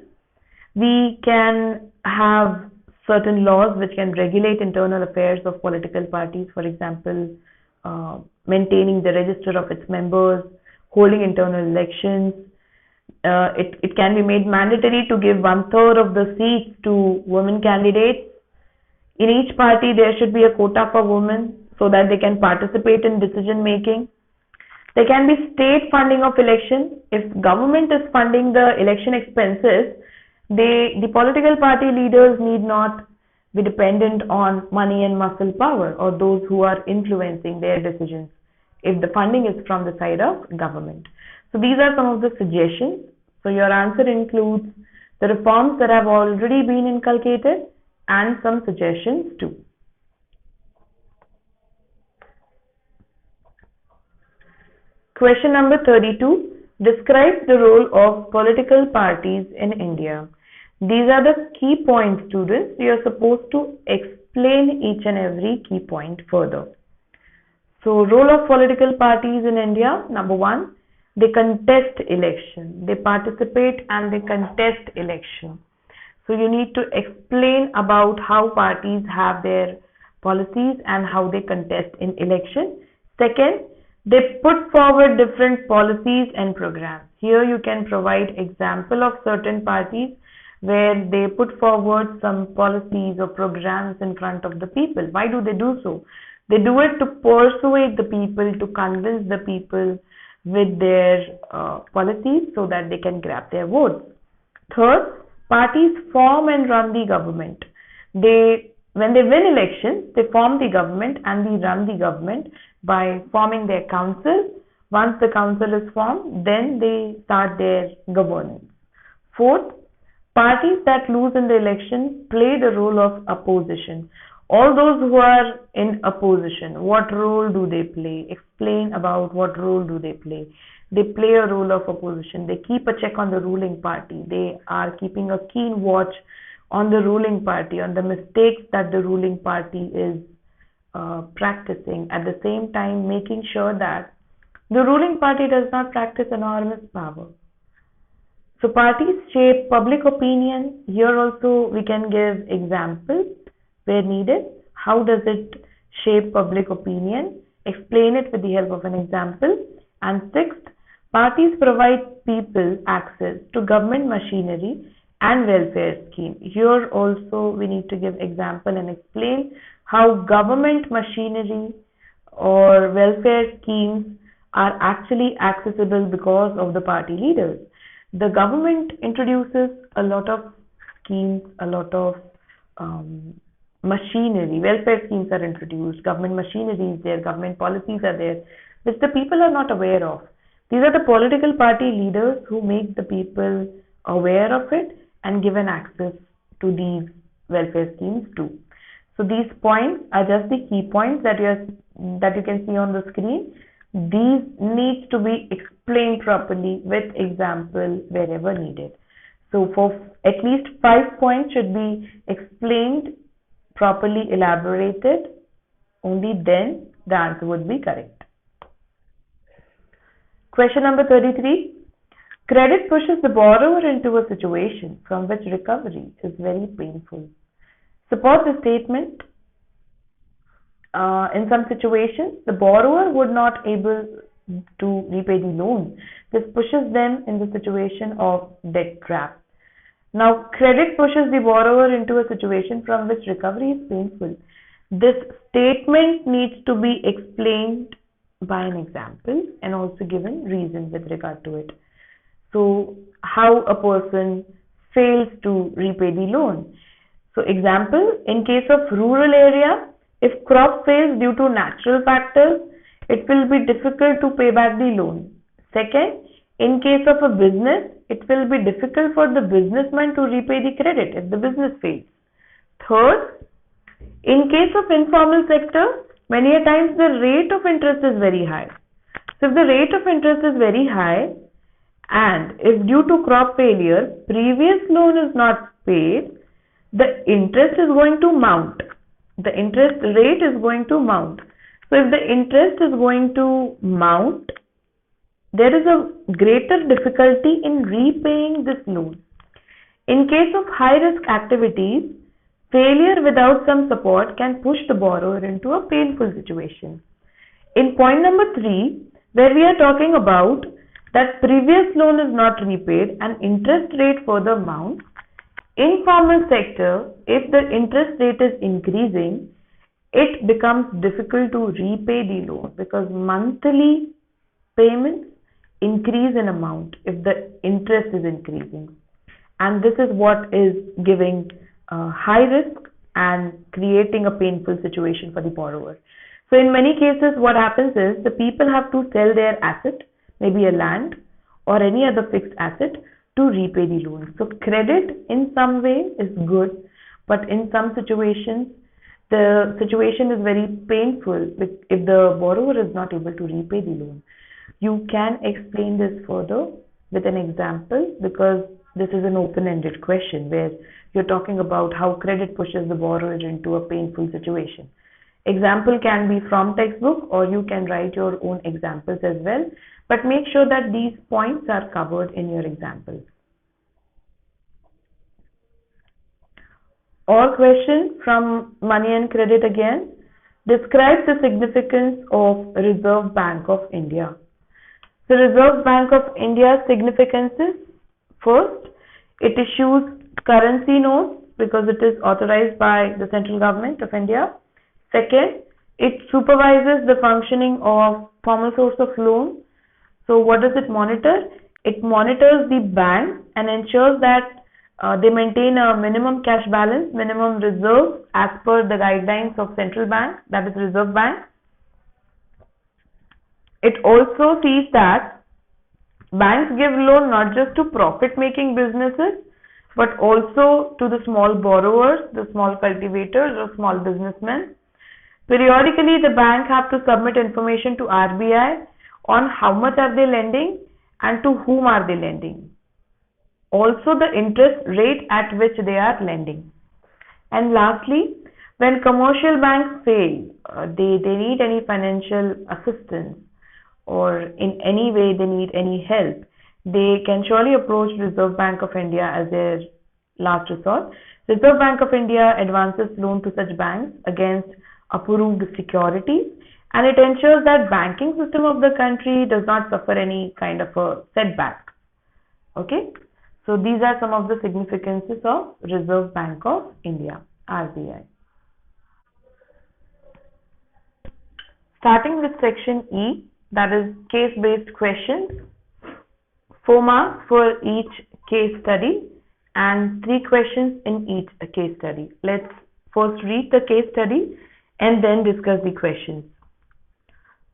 We can have certain laws which can regulate internal affairs of political parties, for example, maintaining the register of its members, holding internal elections. It can be made mandatory to give 1/3 of the seats to women candidates. In each party, there should be a quota for women so that they can participate in decision making. There can be state funding of elections. If government is funding the election expenses, the political party leaders need not be dependent on money and muscle power or those who are influencing their decisions if the funding is from the side of government. So these are some of the suggestions. So your answer includes the reforms that have already been inculcated and some suggestions too. Question number 32. Describe the role of political parties in India. These are the key points, students. You are supposed to explain each and every key point further. So, role of political parties in India. Number one, they contest election. They participate and they contest election. So, you need to explain about how parties have their policies and how they contest in election. Second, they put forward different policies and programs. Here you can provide example of certain parties where they put forward some policies or programs in front of the people. Why do they do so? They do it to persuade the people, to convince the people with their policies so that they can grab their votes. Third, parties form and run the government. When they win elections, they form the government and they run the government by forming their council. Once the council is formed, then they start their governance. Fourth, parties that lose in the election play the role of opposition. All those who are in opposition, what role do they play? Explain about what role do they play. They play a role of opposition. They keep a check on the ruling party. They are keeping a keen watch on the ruling party, on the mistakes that the ruling party is practicing. At the same time, making sure that the ruling party does not practice enormous power. So parties shape public opinion. Here also we can give examples where needed. How does it shape public opinion? Explain it with the help of an example. And sixth, parties provide people access to government machinery and welfare scheme. Here also we need to give example and explain how government machinery or welfare schemes are actually accessible because of the party leaders. The government introduces a lot of schemes, a lot of machinery, welfare schemes are introduced, government machinery is there, government policies are there, which the people are not aware of. These are the political party leaders who make the people aware of it and given access to these welfare schemes too. So these points are just the key points that you can see on the screen. These need to be explained properly with example wherever needed. So for at least 5 points should be explained, properly elaborated, only then the answer would be correct. Question number 33. Credit pushes the borrower into a situation from which recovery is very painful. Suppose the statement, in some situations, the borrower would not able to repay the loan. This pushes them in the situation of debt trap. Now, credit pushes the borrower into a situation from which recovery is painful. This statement needs to be explained by an example and also given reason with regard to it. So, how a person fails to repay the loan. So, example, in case of rural area, if crop fails due to natural factors, it will be difficult to pay back the loan. Second, in case of a business, it will be difficult for the businessman to repay the credit if the business fails. Third, in case of informal sector, many a times the rate of interest is very high. So if the rate of interest is very high and if due to crop failure, previous loan is not paid, the interest is going to mount. The interest rate is going to mount. So if the interest is going to mount, there is a greater difficulty in repaying this loan. In case of high risk activities, failure without some support can push the borrower into a painful situation. In point number 3, where we are talking about that previous loan is not repaid and interest rate further mounts, informal sector, if the interest rate is increasing, it becomes difficult to repay the loan because monthly payments increase in amount if the interest is increasing. And this is what is giving high risk and creating a painful situation for the borrower. So in many cases, what happens is the people have to sell their asset, maybe a land or any other fixed asset, to repay the loan. So credit in some way is good, but in some situations, the situation is very painful if the borrower is not able to repay the loan. You can explain this further with an example because this is an open-ended question where you're talking about how credit pushes the borrower into a painful situation. Example can be from textbook or you can write your own examples as well, but make sure that these points are covered in your examples. Or question from Money and Credit again. Describe the significance of Reserve Bank of India. The Reserve Bank of India's significance is, first, it issues currency notes because it is authorized by the central government of India. Second, it supervises the functioning of formal source of loan. So what does it monitor? It monitors the banks and ensures that they maintain a minimum cash balance, minimum reserves as per the guidelines of central bank, that is Reserve Bank. It also sees that banks give loan not just to profit-making businesses, but also to the small borrowers, the small cultivators or small businessmen. Periodically, the bank have to submit information to RBI on how much are they lending and to whom are they lending. Also, the interest rate at which they are lending. And lastly, when commercial banks fail, they need any financial assistance or in any way they need any help, they can surely approach Reserve Bank of India as their last resort. Reserve Bank of India advances loan to such banks against approved securities and it ensures that banking system of the country does not suffer any kind of a setback. Okay, so these are some of the significances of Reserve Bank of India, RBI. Starting with section E, that is case-based questions, 4 marks for each case study and 3 questions in each case study. Let's first read the case study and then discuss the questions.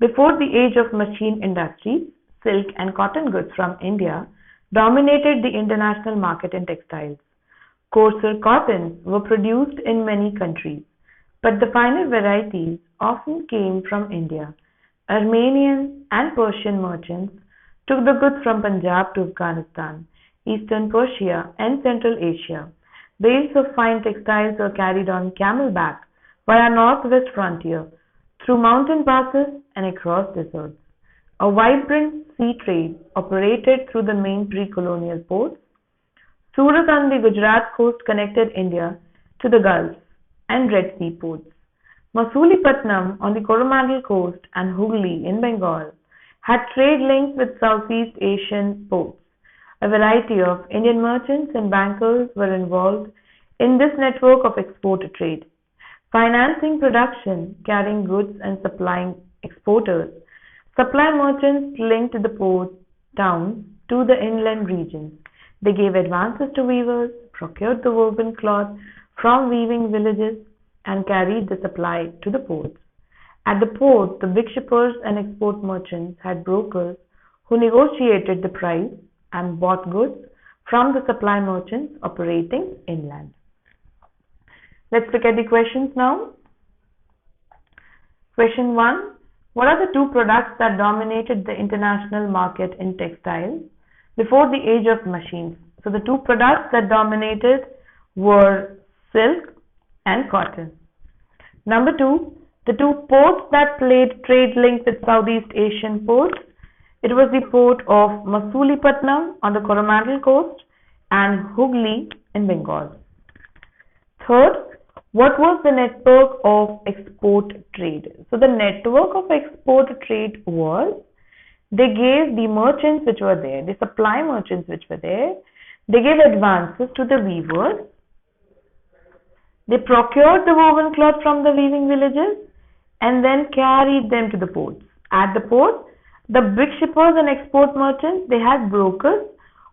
Before the age of machine industries, silk and cotton goods from India dominated the international market in textiles. Coarser cottons were produced in many countries, but the finer varieties often came from India. Armenian and Persian merchants took the goods from Punjab to Afghanistan, Eastern Persia and Central Asia. Bales of fine textiles were carried on camelback via northwest frontier, through mountain passes and across deserts. A vibrant sea trade operated through the main pre-colonial ports. Surat on the Gujarat coast connected India to the Gulf and Red Sea ports. Masulipattnam on the Coromandel coast and Hooghly in Bengal had trade links with Southeast Asian ports. A variety of Indian merchants and bankers were involved in this network of export trade, financing production, carrying goods and supplying exporters. Supply merchants linked the port towns to the inland regions. They gave advances to weavers, procured the woven cloth from weaving villages, and carried the supply to the ports. At the port, the big shippers and export merchants had brokers who negotiated the price and bought goods from the supply merchants operating inland. Let's look at the questions now. Question 1. What are the two products that dominated the international market in textiles before the age of machines? So the two products that dominated were silk and cotton. Number 2, the two ports that played trade link with Southeast Asian ports. It was the port of Masulipattnam on the Coromandel coast and Hooghly in Bengal. Third, what was the network of export trade? So the network of export trade was, they gave the merchants which were there, the supply merchants which were there, they gave advances to the weavers, they procured the woven cloth from the weaving villages and then carried them to the ports. At the port, the big shippers and export merchants, they had brokers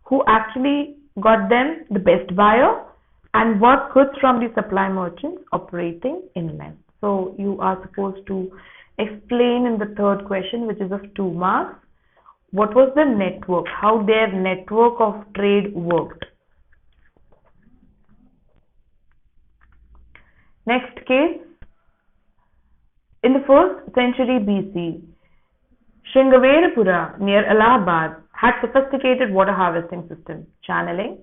who actually got them the best buyer and bought goods from the supply merchants operating inland. So you are supposed to explain in the third question, which is of 2 marks, what was the network, how their network of trade worked. Next case, in the 1st century BC, Sringaverapura near Allahabad had sophisticated water harvesting system, channeling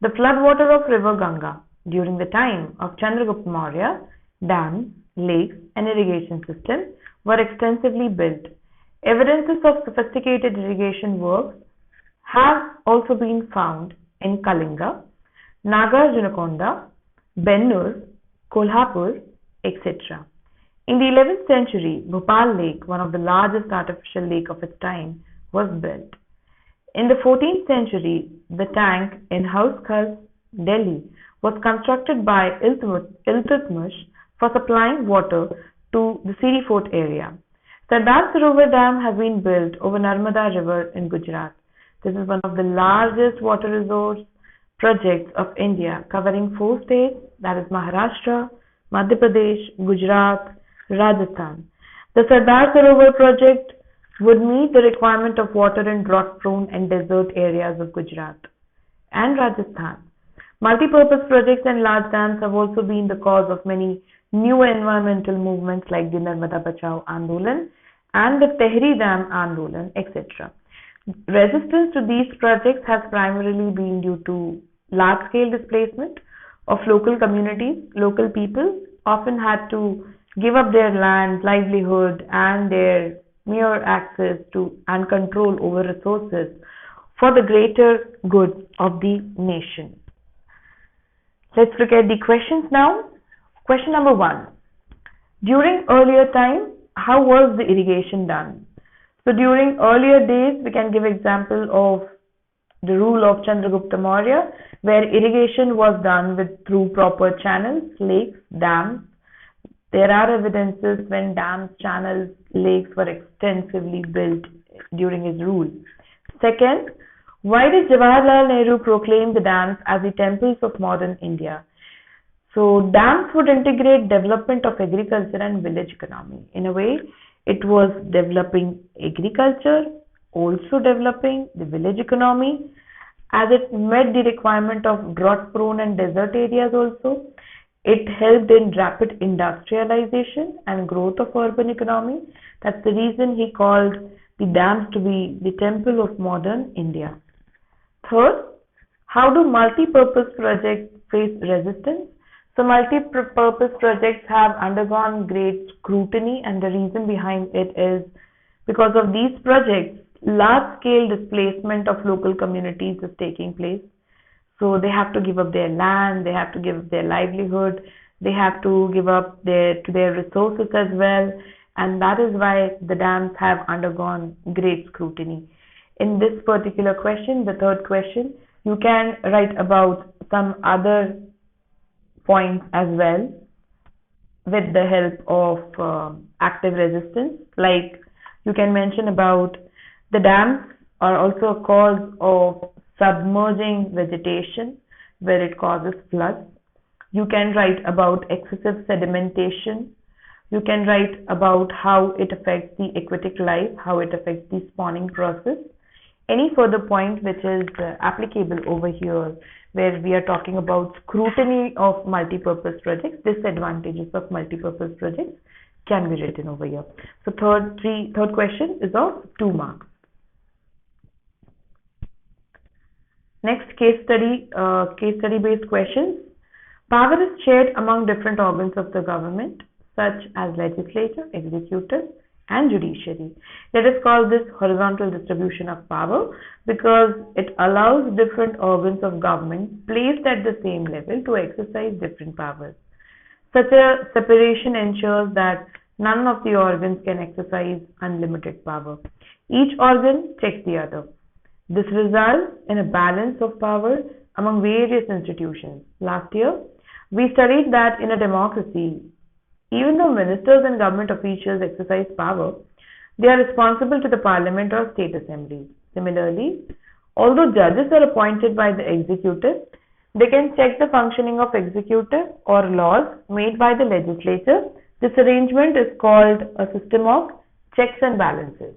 the floodwater of river Ganga. During the time of Chandragupta Maurya, dams, lakes and irrigation systems were extensively built. Evidences of sophisticated irrigation works have also been found in Kalinga, Nagarjunakonda, Bennur, Kolhapur, etc. In the 11th century, Bhopal Lake, one of the largest artificial lake of its time, was built. In the 14th century, the tank in Hauz Khas, Delhi, was constructed by Iltutmish for supplying water to the Siri Fort area. Sardar Sarovar Dam has been built over Narmada River in Gujarat. This is one of the largest water resource projects of India, covering 4 states, that is Maharashtra, Madhya Pradesh, Gujarat, Rajasthan. The Sardar Sarovar project would meet the requirement of water in drought-prone and desert areas of Gujarat and Rajasthan. Multi-purpose projects and large dams have also been the cause of many new environmental movements like the Narmada Bachao Andolan and the Tehri Dam Andolan, etc. Resistance to these projects has primarily been due to large-scale displacement of local communities. Local people often had to give up their land, livelihood, and their mere access to and control over resources for the greater good of the nation. Let's look at the questions now. Question number 1. During earlier time, how was the irrigation done? So during earlier days, we can give example of the rule of Chandragupta Maurya, where irrigation was done through proper channels, lakes, dams. There are evidences when dams, channels, lakes were extensively built during his rule. Second, why did Jawaharlal Nehru proclaim the dams as the temples of modern India? So dams would integrate development of agriculture and village economy. In a way, it was developing agriculture, also developing the village economy, as it met the requirement of drought-prone and desert areas also. It helped in rapid industrialization and growth of urban economy. That's the reason he called the dams to be the temple of modern India. Third, how do multi-purpose projects face resistance? So multi-purpose projects have undergone great scrutiny, and the reason behind it is Because of these projects, large-scale displacement of local communities is taking place. So they have to give up their land, they have to give up their livelihood, they have to give up their resources as well, and that is why the dams have undergone great scrutiny. In this particular question, the third question, you can write about some other points as well with the help of active resistance. Like you can mention about the dams are also a cause of submerging vegetation where it causes floods. You can write about excessive sedimentation. You can write about how it affects the aquatic life, how it affects the spawning process. Any further point which is applicable over here where we are talking about scrutiny of multi-purpose projects, disadvantages of multi-purpose projects can be written over here. So third question is of 2 marks. Next case study based questions. Power is shared among different organs of the government such as legislature, executive and judiciary. Let us call this horizontal distribution of power because it allows different organs of government placed at the same level to exercise different powers. Such a separation ensures that none of the organs can exercise unlimited power. Each organ checks the other. This results in a balance of power among various institutions. Last year, we studied that in a democracy, even though ministers and government officials exercise power, they are responsible to the parliament or state assemblies. Similarly, although judges are appointed by the executive, they can check the functioning of executive or laws made by the legislature. This arrangement is called a system of checks and balances.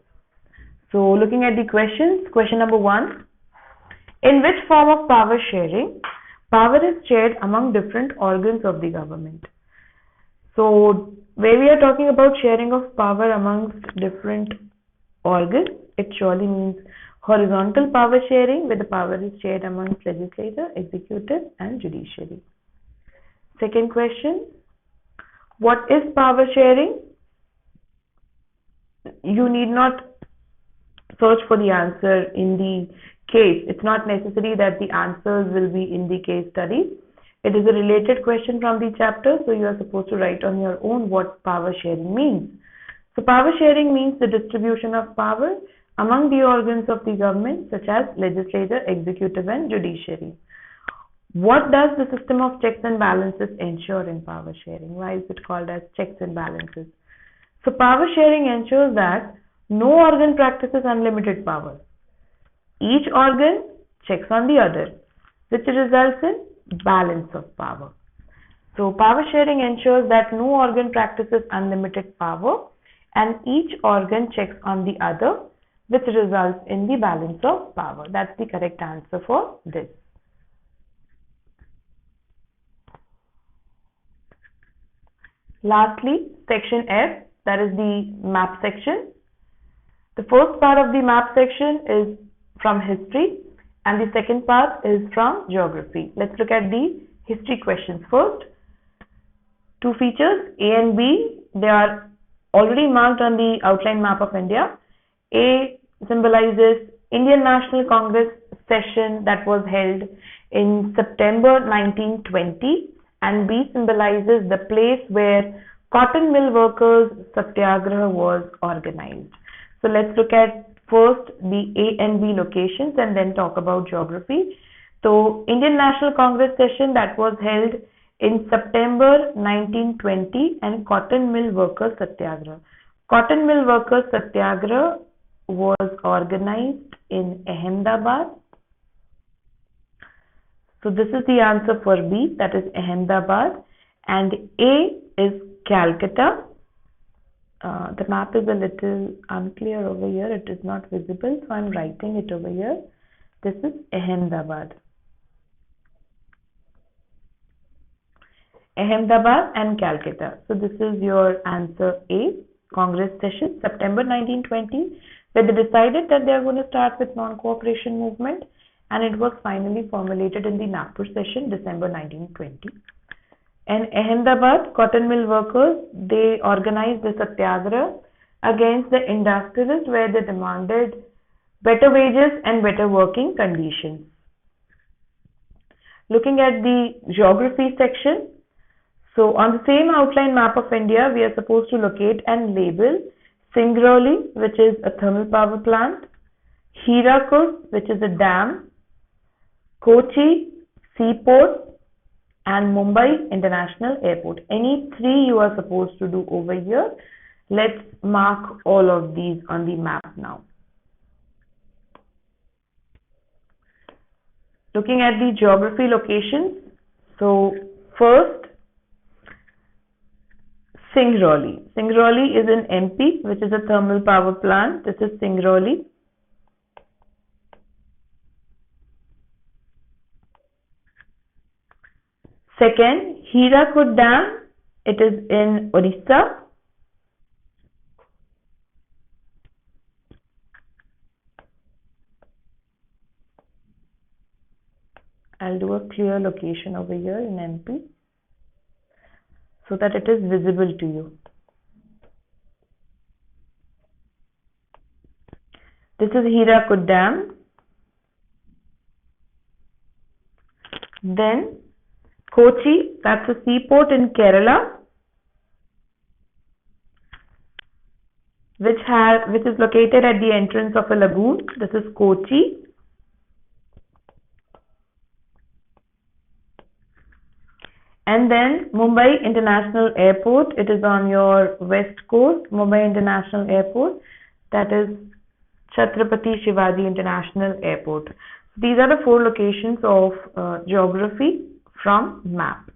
So looking at the questions, question number 1. In which form of power sharing, power is shared among different organs of the government? So where we are talking about sharing of power amongst different organs, it surely means horizontal power sharing where the power is shared amongst legislature, executive and judiciary. Second question, what is power sharing? You need not search for the answer in the case. It's not necessary that the answers will be in the case study. It is a related question from the chapter, so you are supposed to write on your own what power sharing means. So power sharing means the distribution of power among the organs of the government such as legislature, executive and judiciary. What does the system of checks and balances ensure in power sharing? Why is it called as checks and balances? So power sharing ensures that no organ practices unlimited power. Each organ checks on the other, which results in balance of power. So power sharing ensures that no organ practices unlimited power and each organ checks on the other, which results in the balance of power. That's the correct answer for this. Lastly, section F, that is the map section. The first part of the map section is from history and the second part is from geography. Let's look at the history questions first. 2 features, A and B, they are already marked on the outline map of India. A symbolizes Indian National Congress session that was held in September 1920 and B symbolizes the place where cotton mill workers satyagraha was organized. So let's look at first the A and B locations and then talk about geography. So Indian National Congress session that was held in September 1920 and cotton mill workers satyagraha. Cotton mill workers satyagraha was organized in Ahmedabad. So this is the answer for B, that is Ahmedabad, and A is Calcutta. The map is a little unclear over here, it is not visible, so I am writing it over here. This is Ahmedabad. Ahmedabad and Calcutta. So this is your answer A, Congress session, September 1920, where they decided that they are going to start with non-cooperation movement, and it was finally formulated in the Nagpur session, December 1920. And Ahmedabad, cotton mill workers, they organized the satyagraha against the industrialists where they demanded better wages and better working conditions. Looking at the geography section, so on the same outline map of India, we are supposed to locate and label Singrauli, which is a thermal power plant, Hirakud, which is a dam, Kochi, seaport, and Mumbai International Airport. Any three you are supposed to do over here. Let's mark all of these on the map now. Looking at the geography locations, so first, Singrauli. Singrauli is in MP, which is a thermal power plant. This is Singrauli. Second, Hirakud Dam. It is in Odisha. I'll do a clear location over here in MP so that it is visible to you. This is Hirakud Dam. Then Kochi, that's a seaport in Kerala, which is located at the entrance of a lagoon. This is Kochi. And then Mumbai International Airport. It is on your west coast, Mumbai International Airport. That is Chhatrapati Shivaji International Airport. These are the four locations of geography from map.